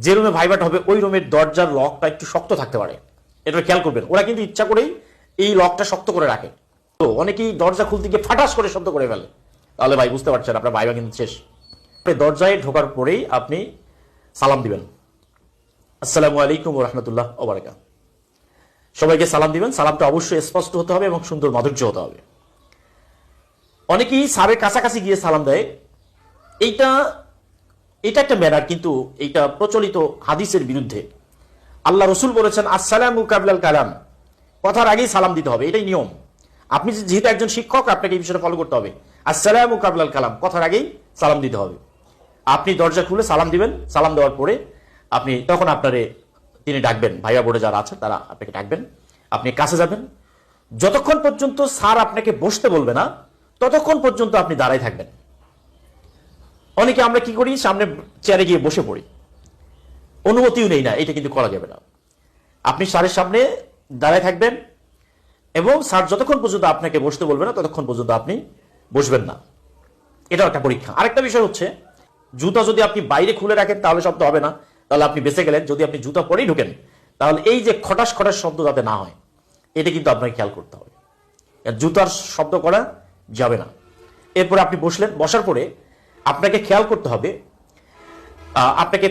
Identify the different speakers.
Speaker 1: যে রুমে ভাইবাট হবে ওই রুমের দরজার লকটা একটু শক্ত থাকতে পারে, এটা খেয়াল করবেন। ওরা কিন্তু ইচ্ছা করেই এই লকটা শক্ত করে রাখে। তো অনেকেই দরজা খুলতে গিয়ে ফাটাস করে শব্দ করে ফেলে, তাহলে ভাই বুঝতে পারছেন আপনার ভাইবা কিন্তু শেষ। দরজায় ঢোকার পরেই আপনি সালাম দিবেন, আসসালামু আলাইকুম ওয়া রাহমাতুল্লাহ ওয়া বারাকাতুহু। সবাইকে সালাম দিবেন। সালামটা অবশ্যই স্পষ্ট হতে হবে এবং সুন্দর মাধুর্য হতে হবে। অনেকেই স্যারের কাছাকাছি গিয়ে সালাম দেয়, এইটা একটা ম্যানার, কিন্তু এইটা প্রচলিত হাদিসের বিরুদ্ধে। আল্লাহ রসুল বলেছেন আসসালামু কাবলাল কালাম, কথার আগেই সালাম দিতে হবে, এটাই নিয়ম। আপনি যেহেতু একজন শিক্ষক, আপনাকে এই বিষয়টা ফলো করতে হবে। আসসালামু কাবলাল কালাম, কথার আগেই সালাম দিতে হবে। আপনি দরজা খুলে সালাম দিবেন, সালাম দেওয়ার পরে আপনি তখন আপনারে তিনি ডাকবেন, ভাইয়া বোর্ডে যারা আছেন তারা আপনাকে ডাকবেন, আপনি কাছে যাবেন। যতক্ষণ পর্যন্ত স্যার আপনাকে বসতে বলবে না ততক্ষণ পর্যন্ত আপনি দাঁড়াই থাকবেন। অনেকে আমরা কি করি, সামনে চেয়ারে গিয়ে বসে পড়ি, অনুমতিও নেই না, এটা কিন্তু করা যাবে না। আপনি স্যারের সামনে দাঁড়ায় থাকবেন এবং স্যার যতক্ষণ পর্যন্ত আপনাকে বসতে বলবে না ততক্ষণ পর্যন্ত আপনি বসবেন না। এটাও একটা পরীক্ষা। আরেকটা বিষয় হচ্ছে, জুতা যদি আপনি বাইরে খুলে রাখেন তাহলে শব্দ হবে না, তাহলে আপনি বেঁচে গেলেন। যদি আপনি জুতা পরেই ঢুকেন তাহলে এই যে খটাস খটাস শব্দ যাতে না হয়, এটা কিন্তু আপনাকে খেয়াল করতে হবে। জুতার শব্দ করা যাবে না। এরপরে আপনি বসলেন, বসার পরে আপনাকে খেয়াল করতে হবে, আপনাকে